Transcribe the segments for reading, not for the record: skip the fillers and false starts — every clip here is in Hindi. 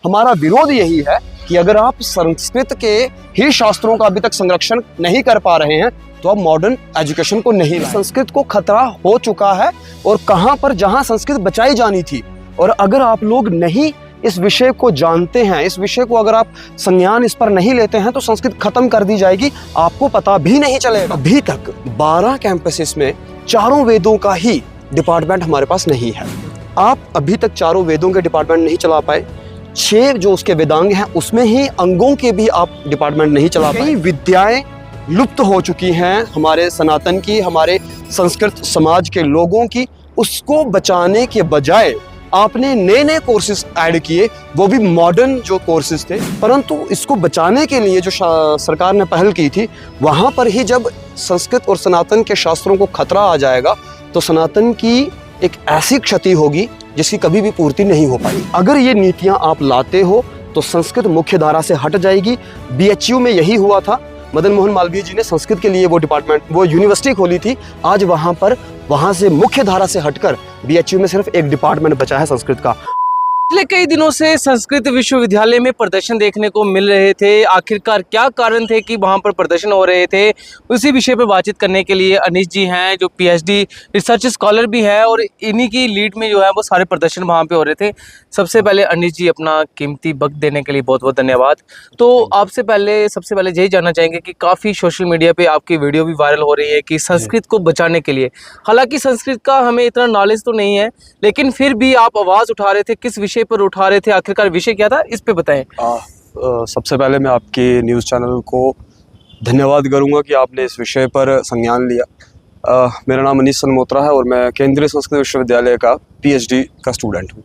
हमारा विरोध यही है कि अगर आप संस्कृत के ही शास्त्रों का अभी तक संरक्षण नहीं कर पा रहे हैं तो आप मॉडर्न एजुकेशन को नहीं लाएं। संस्कृत को खतरा हो चुका है और कहां पर जहां संस्कृत बचाई जानी थी, और अगर आप लोग नहीं इस विषय को जानते हैं, इस विषय को अगर आप संज्ञान इस पर नहीं लेते हैं तो संस्कृत खत्म कर दी जाएगी, आपको पता भी नहीं चलेगा। अभी तक 12 कैंपसेस में चारों वेदों का ही डिपार्टमेंट हमारे पास नहीं है। आप अभी तक चारों वेदों के डिपार्टमेंट नहीं चला पाए। 6 जो उसके वेदांग हैं उसमें ही अंगों के भी आप डिपार्टमेंट नहीं चला पाए। कई विद्याएं लुप्त हो चुकी हैं हमारे सनातन की, हमारे संस्कृत समाज के लोगों की। उसको बचाने के बजाय आपने नए कोर्सेज ऐड किए, वो भी मॉडर्न जो कोर्सेज थे। परंतु इसको बचाने के लिए जो सरकार ने पहल की थी, वहां पर ही जब संस्कृत और सनातन के शास्त्रों को खतरा आ जाएगा तो सनातन की एक ऐसी क्षति होगी जिसकी कभी भी पूर्ति नहीं हो पाई। अगर ये नीतियां आप लाते हो तो संस्कृत मुख्य धारा से हट जाएगी। बीएचयू में यही हुआ था। मदन मोहन मालवीय जी ने संस्कृत के लिए वो डिपार्टमेंट, वो यूनिवर्सिटी खोली थी। आज वहां से मुख्य धारा से हटकर बीएचयू में सिर्फ एक डिपार्टमेंट बचा है संस्कृत का। पिछले कई दिनों से संस्कृत विश्वविद्यालय में प्रदर्शन देखने को मिल रहे थे। आखिरकार क्या कारण थे कि वहां पर प्रदर्शन हो रहे थे, उसी विषय पर बातचीत करने के लिए अनीश जी हैं, जो पीएचडी रिसर्च स्कॉलर भी है, और इन्हीं की लीड में जो है वो सारे प्रदर्शन वहां पे हो रहे थे। सबसे पहले अनीश जी, अपना कीमती वक्त देने के लिए बहुत बहुत धन्यवाद। तो आपसे सबसे पहले यही जानना चाहेंगे कि काफ़ी सोशल मीडिया पर आपकी वीडियो भी वायरल हो रही है कि संस्कृत को बचाने के लिए, हालाँकि संस्कृत का हमें इतना नॉलेज तो नहीं है, लेकिन फिर भी आप आवाज़ उठा रहे थे। किस विषय पर उठा रहे थे, आखिरकार विषय क्या था, इस पे बताएं। सबसे पहले मैं आपके न्यूज़ चैनल को धन्यवाद करूंगा कि आपने इस विषय पर संज्ञान लिया। मेरा नाम अनीश सनमोत्रा है और मैं केंद्रीय संस्कृत विश्वविद्यालय का पीएचडी का स्टूडेंट हूँ।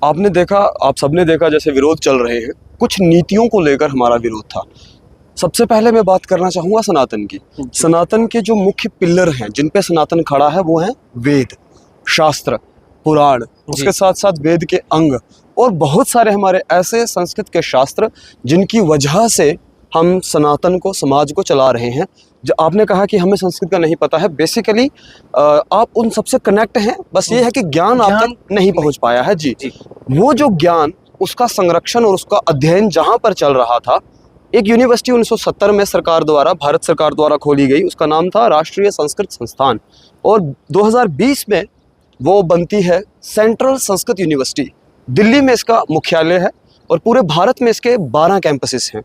आपने देखा, आप सबने देखा जैसे विरोध चल रहे हैं, कुछ नीतियों को लेकर हमारा विरोध था। सबसे पहले मैं बात करना चाहूँगा सनातन की। सनातन के जो मुख्य पिलर हैं जिन पे सनातन खड़ा है वो हैं वेद, शास्त्र, पुराण, उसके साथ साथ वेद के अंग और बहुत सारे हमारे ऐसे संस्कृत के शास्त्र जिनकी वजह से हम सनातन को, समाज को चला रहे हैं। जो आपने कहा कि हमें संस्कृत का नहीं पता है, बेसिकली आप उन सबसे कनेक्ट हैं, बस ये है कि ज्ञान आप तक नहीं पहुंच पाया है। जी, वो जो ज्ञान, उसका संरक्षण और उसका अध्ययन जहां पर चल रहा था, एक यूनिवर्सिटी 1970 में भारत सरकार द्वारा खोली गई, उसका नाम था राष्ट्रीय संस्कृत संस्थान, और 2020 में वो बनती है सेंट्रल संस्कृत यूनिवर्सिटी। दिल्ली में इसका मुख्यालय है और पूरे भारत में इसके 12 कैंपसेस हैं।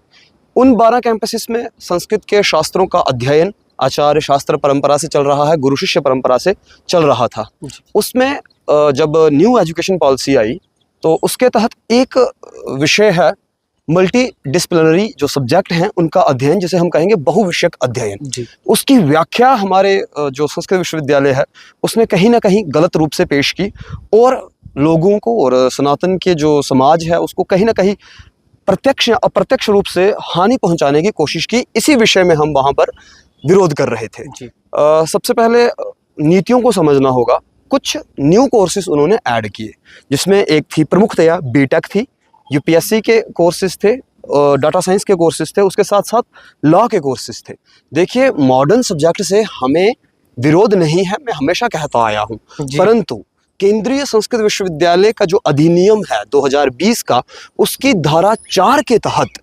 उन 12 कैंपसेस में संस्कृत के शास्त्रों का अध्ययन आचार्य शास्त्र परंपरा से चल रहा है, गुरु शिष्य परंपरा से चल रहा था। उसमें जब न्यू एजुकेशन पॉलिसी आई तो उसके तहत एक विषय है मल्टी डिसिप्लिनरी जो सब्जेक्ट हैं उनका अध्ययन, जिसे हम कहेंगे बहुविषयक अध्ययन। उसकी व्याख्या हमारे जो संस्कृत विश्वविद्यालय है उसने कहीं ना कहीं गलत रूप से पेश की और लोगों को और सनातन के जो समाज है उसको कहीं ना कहीं प्रत्यक्ष या अप्रत्यक्ष रूप से हानि पहुंचाने की कोशिश की। इसी विषय में हम वहां पर विरोध कर रहे थे। सबसे पहले नीतियों को समझना होगा। कुछ न्यू कोर्सेज उन्होंने ऐड किए, जिसमें एक थी प्रमुखतया बीटेक थी, यूपीएससी के कोर्सेज थे, डाटा साइंस के कोर्सेज थे, उसके साथ साथ लॉ के कोर्सेज थे। देखिए, मॉडर्न सब्जेक्ट से हमें विरोध नहीं है, मैं हमेशा कहता आया हूँ, परंतु केंद्रीय संस्कृत विश्वविद्यालय का जो अधिनियम है 2020 का, उसकी धारा 4 के तहत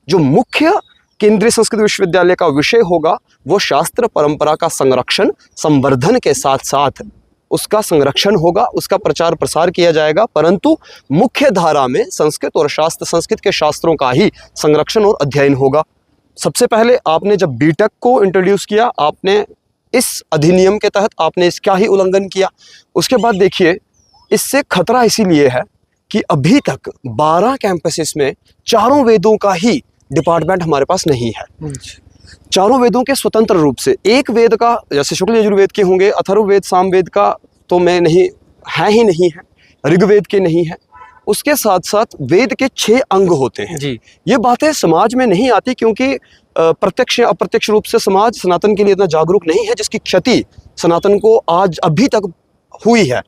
जो मुख्य केंद्रीय संस्कृत विश्वविद्यालय का विषय होगा वो शास्त्र परंपरा का संरक्षण, संवर्धन के साथ साथ उसका संरक्षण होगा, उसका प्रचार प्रसार किया जाएगा, परंतु मुख्य धारा में संस्कृत और संस्कृत के शास्त्रों का ही संरक्षण और अध्ययन होगा। सबसे पहले आपने जब बीटेक को इंट्रोड्यूस किया, आपने इस अधिनियम के तहत आपने इसका ही उल्लंघन किया। उसके बाद देखिए, इससे खतरा इसीलिए है कि अभी तक 12 कैंपसेस में चारों वेदों का ही डिपार्टमेंट हमारे पास नहीं है। चारों वेदों के स्वतंत्र रूप से, एक वेद का जैसे शुक्ल यजुर्वेद के होंगे, अथर्ववेद सामवेद का तो मैं नहीं है ही नहीं है, ऋग्वेद के नहीं है, उसके साथ साथ वेद के 6 अंग होते हैं। ये बातें समाज में नहीं आती क्योंकि प्रत्यक्ष या अप्रत्यक्ष रूप से समाज सनातन के लिए इतना जागरूक नहीं है, जिसकी क्षति सनातन को आज अभी तक हुई है।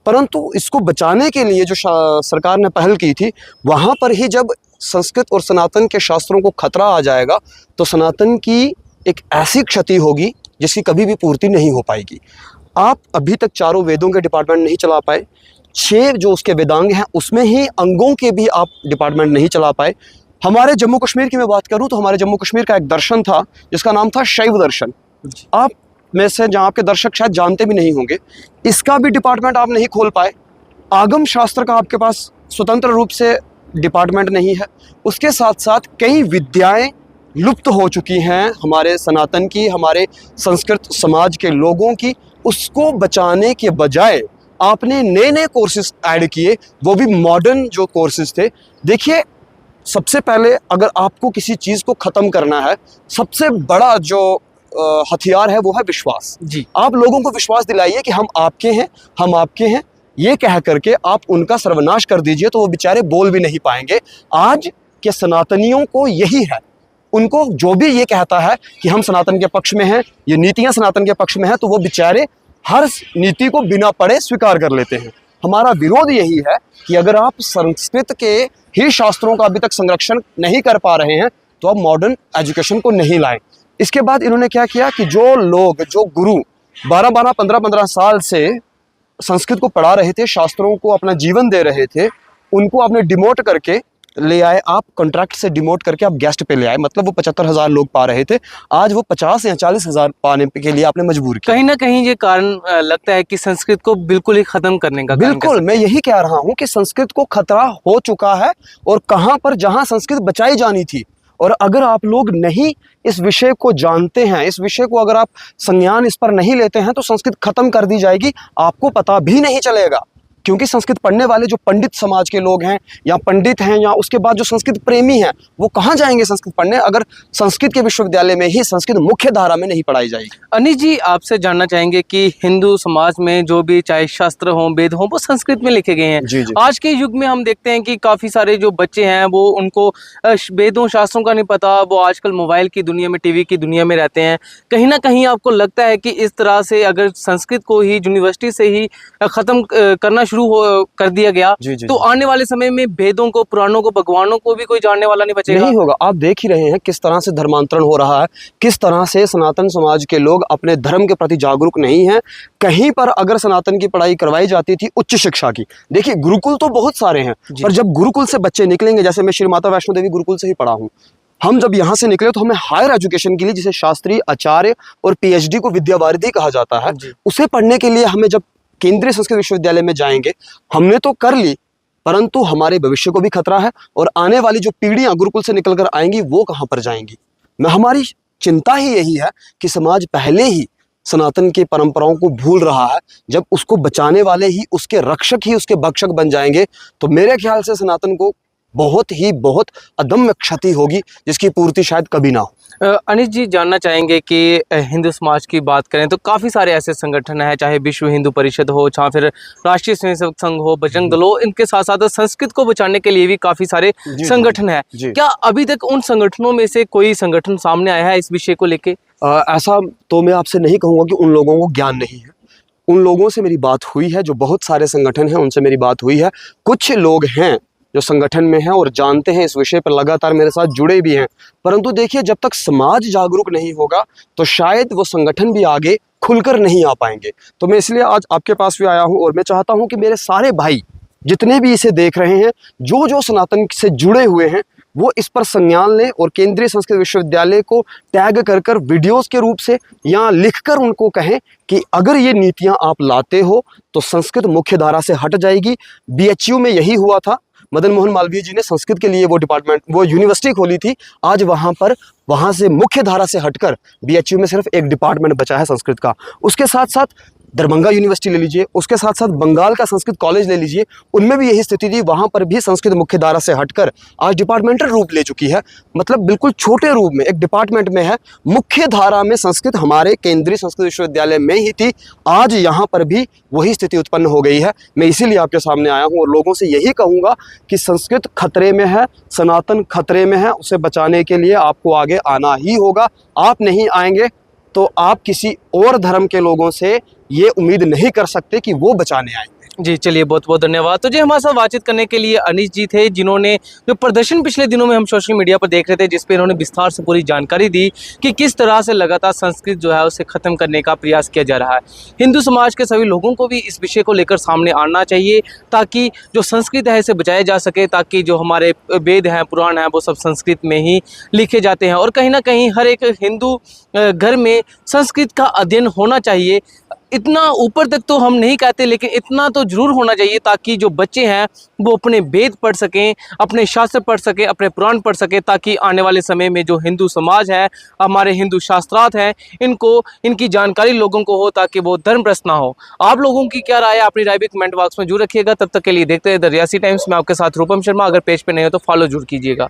परंतु इसको बचाने के लिए जो सरकार ने पहल की थी, वहाँ पर ही जब संस्कृत और सनातन के शास्त्रों को खतरा आ जाएगा तो सनातन की एक ऐसी क्षति होगी जिसकी कभी भी पूर्ति नहीं हो पाएगी। आप अभी तक चारों वेदों के डिपार्टमेंट नहीं चला पाए। 6 जो उसके वेदांग हैं उसमें ही अंगों के भी आप डिपार्टमेंट नहीं चला पाए। हमारे जम्मू कश्मीर की मैं बात करूं तो हमारे जम्मू कश्मीर का एक दर्शन था जिसका नाम था शैव दर्शन। आप में से जहाँ आपके दर्शक शायद जानते भी नहीं होंगे, इसका भी डिपार्टमेंट आप नहीं खोल पाए। आगम शास्त्र का आपके पास स्वतंत्र रूप से डिपार्टमेंट नहीं है। उसके साथ साथ कई विद्याएं लुप्त हो चुकी हैं हमारे सनातन की, हमारे संस्कृत समाज के लोगों की। उसको बचाने के बजाय आपने नए नए कोर्सेज ऐड किए, वो भी मॉडर्न जो कोर्सेज थे। देखिए, सबसे पहले अगर आपको किसी चीज़ को ख़त्म करना है, सबसे बड़ा जो हथियार है वो है विश्वास। जी। आप लोगों को विश्वास दिलाइए कि हम आपके हैं, हम आपके हैं, ये कह करके आप उनका सर्वनाश कर दीजिए तो वो बेचारे बोल भी नहीं पाएंगे। आज के सनातनियों को यही है, उनको जो भी ये कहता है कि हम सनातन के पक्ष में हैं, ये नीतियां सनातन के पक्ष में हैं, तो वो बेचारे हर नीति को बिना पढ़े स्वीकार कर लेते हैं। हमारा विरोध यही है कि अगर आप संस्कृत के ही शास्त्रों का अभी तक संरक्षण नहीं कर पा रहे हैं तो आप मॉडर्न एजुकेशन को नहीं लाएं। इसके बाद इन्होंने क्या किया कि जो लोग, जो गुरु 12-12, 15-15 साल से संस्कृत को पढ़ा रहे थे, शास्त्रों को अपना जीवन दे रहे थे, उनको आपने डिमोट करके ले आए। आप कॉन्ट्रैक्ट से डिमोट करके आप गेस्ट पे ले आए। मतलब वो 75,000 लोग पा रहे थे, आज वो 50 या 40,000 पाने के लिए आपने मजबूर किया। कहीं ना कहीं ये कारण लगता है कि संस्कृत को बिल्कुल ही खत्म करने का कारण बिल्कुल, मैं यही कह रहा हूँ कि संस्कृत को खतरा हो चुका है। और कहाँ पर जहाँ संस्कृत बचाई जानी थी, और अगर आप लोग नहीं इस विषय को जानते हैं, इस विषय को अगर आप संज्ञान इस पर नहीं लेते हैं तो संस्कृत खत्म कर दी जाएगी, आपको पता भी नहीं चलेगा। क्योंकि संस्कृत पढ़ने वाले जो पंडित समाज के लोग हैं या पंडित हैं या उसके बाद जो संस्कृत प्रेमी हैं, वो कहाँ जाएंगे संस्कृत पढ़ने अगर संस्कृत के विश्वविद्यालय में ही संस्कृत मुख्य धारा में नहीं पढ़ाई जाएगी। अनिश जी, आपसे जानना चाहेंगे कि हिंदू समाज में जो भी चाहे शास्त्र हों, वेद हों, वो संस्कृत में लिखे गए हैं। जी जी। आज के युग में हम देखते हैं कि काफ़ी सारे जो बच्चे हैं वो उनको वेदों शास्त्रों का नहीं पता, वो आजकल मोबाइल की दुनिया में, टीवी की दुनिया में रहते हैं। कहीं ना कहीं आपको लगता है कि इस तरह से अगर संस्कृत को ही यूनिवर्सिटी से ही ख़त्म करना शुरू कर दिया गया तो आने वाले समय में वेदों को, पुराणों को, भगवानों को भी कोई जानने वाला नहीं बचेगा। नहीं होगा। आप देख ही रहे हैं किस तरह से धर्मांतरण हो रहा है, किस तरह से सनातन समाज के लोग अपने धर्म के प्रति जागरूक नहीं हैं। कहीं पर अगर सनातन की पढ़ाई करवाई जाती थी उच्च शिक्षा की, देखिए गुरुकुल तो बहुत सारे हैं, पर जब गुरुकुल से बच्चे निकलेंगे, जैसे मैं श्री माता वैष्णो देवी गुरुकुल से ही पढ़ा हूँ, हम जब यहाँ से निकले तो हमें हायर एजुकेशन के लिए, जिसे शास्त्री, आचार्य और पीएचडी को विद्यावारिधि कहा जाता है, उसे पढ़ने के लिए हमें जब केंद्रीय संस्कृत विश्वविद्यालय में जाएंगे, हमने तो कर ली, परंतु हमारे भविष्य को भी खतरा है। और आने वाली जो पीढ़ियां गुरुकुल से निकलकर आएंगी वो कहां पर जाएंगी। हमारी चिंता ही यही है कि समाज पहले ही सनातन की परंपराओं को भूल रहा है। जब उसको बचाने वाले ही उसके रक्षक ही उसके भक्षक बन जाएंगे तो मेरे ख्याल से सनातन को बहुत अदम्य क्षति होगी, जिसकी पूर्ति शायद कभी ना हो। अनिश जी, जानना चाहेंगे कि हिंदू समाज की बात करें तो काफ़ी सारे ऐसे संगठन हैं, चाहे विश्व हिंदू परिषद हो, चाहे फिर राष्ट्रीय स्वयंसेवक संघ हो, बजरंग दल हो, इनके साथ साथ संस्कृत को बचाने के लिए भी काफ़ी सारे संगठन हैं। क्या अभी तक उन संगठनों में से कोई संगठन सामने आया है इस विषय को लेके? ऐसा तो मैं आपसे नहीं कहूँगा कि उन लोगों को ज्ञान नहीं है। उन लोगों से मेरी बात हुई है, जो बहुत सारे संगठन हैं उनसे मेरी बात हुई है। कुछ लोग हैं जो संगठन में हैं और जानते हैं इस विषय पर, लगातार मेरे साथ जुड़े भी हैं। परंतु देखिए, जब तक समाज जागरूक नहीं होगा तो शायद वो संगठन भी आगे खुलकर नहीं आ पाएंगे। तो मैं इसलिए आज आपके पास भी आया हूँ और मैं चाहता हूँ कि मेरे सारे भाई जितने भी इसे देख रहे हैं, जो सनातन से जुड़े हुए हैं, वो इस पर संज्ञान लें और केंद्रीय संस्कृत विश्वविद्यालय को टैग कर वीडियोस के रूप से या लिखकर उनको कहें कि अगर ये नीतियां आप लाते हो तो संस्कृत मुख्य धारा से हट जाएगी। बीएचयू में यही हुआ था। मदन मोहन मालवीय जी ने संस्कृत के लिए वो डिपार्टमेंट, वो यूनिवर्सिटी खोली थी। आज वहाँ से मुख्य धारा से हटकर बीएचयू में सिर्फ एक डिपार्टमेंट बचा है संस्कृत का। उसके साथ साथ दरभंगा यूनिवर्सिटी ले लीजिए, उसके साथ साथ बंगाल का संस्कृत कॉलेज ले लीजिए, उनमें भी यही स्थिति थी। वहाँ पर भी संस्कृत मुख्य धारा से हटकर आज डिपार्टमेंटल रूप ले चुकी है। मतलब बिल्कुल छोटे रूप में एक डिपार्टमेंट में है। मुख्य धारा में संस्कृत हमारे केंद्रीय संस्कृत विश्वविद्यालय में ही थी, आज यहाँ पर भी वही स्थिति उत्पन्न हो गई है। मैं इसीलिए आपके सामने आया हूँ और लोगों से यही कहूँगा कि संस्कृत खतरे में है, सनातन खतरे में है। उसे बचाने के लिए आपको आगे आना ही होगा। आप नहीं आएंगे तो आप किसी और धर्म के लोगों से ये उम्मीद नहीं कर सकते कि वो बचाने आएंगे। जी, चलिए बहुत बहुत धन्यवाद। तो जी हमारे साथ बातचीत करने के लिए अनीश जी थे, जिन्होंने जो प्रदर्शन पिछले दिनों में हम सोशल मीडिया पर देख रहे थे, जिस पे इन्होंने विस्तार से पूरी जानकारी दी कि किस तरह से लगातार संस्कृत जो है उसे ख़त्म करने का प्रयास किया जा रहा है। हिंदू समाज के सभी लोगों को भी इस विषय को लेकर सामने आना चाहिए, ताकि जो संस्कृत है इसे बचाया जा सके, ताकि जो हमारे वेद हैं, पुराण हैं, वो सब संस्कृत में ही लिखे जाते हैं। और कहीं न कहीं हर एक हिंदू घर में संस्कृत का अध्ययन होना चाहिए। इतना ऊपर तक तो हम नहीं कहते, लेकिन इतना तो ज़रूर होना चाहिए, ताकि जो बच्चे हैं वो अपने वेद पढ़ सकें, अपने शास्त्र पढ़ सकें, अपने पुराण पढ़ सकें, ताकि आने वाले समय में जो हिंदू समाज है, हमारे हिंदू शास्त्रार्थ हैं, इनको इनकी जानकारी लोगों को हो, ताकि वो धर्मभ्रष्ट ना हो। आप लोगों की क्या राय है, अपनी राय भी कमेंट बॉक्स में जरूर रखिएगा। तब तक के लिए देखते हैं द रियासी टाइम्स में आपके साथ रूपम शर्मा। अगर पेज पे नहीं हो तो फॉलो जरूर कीजिएगा।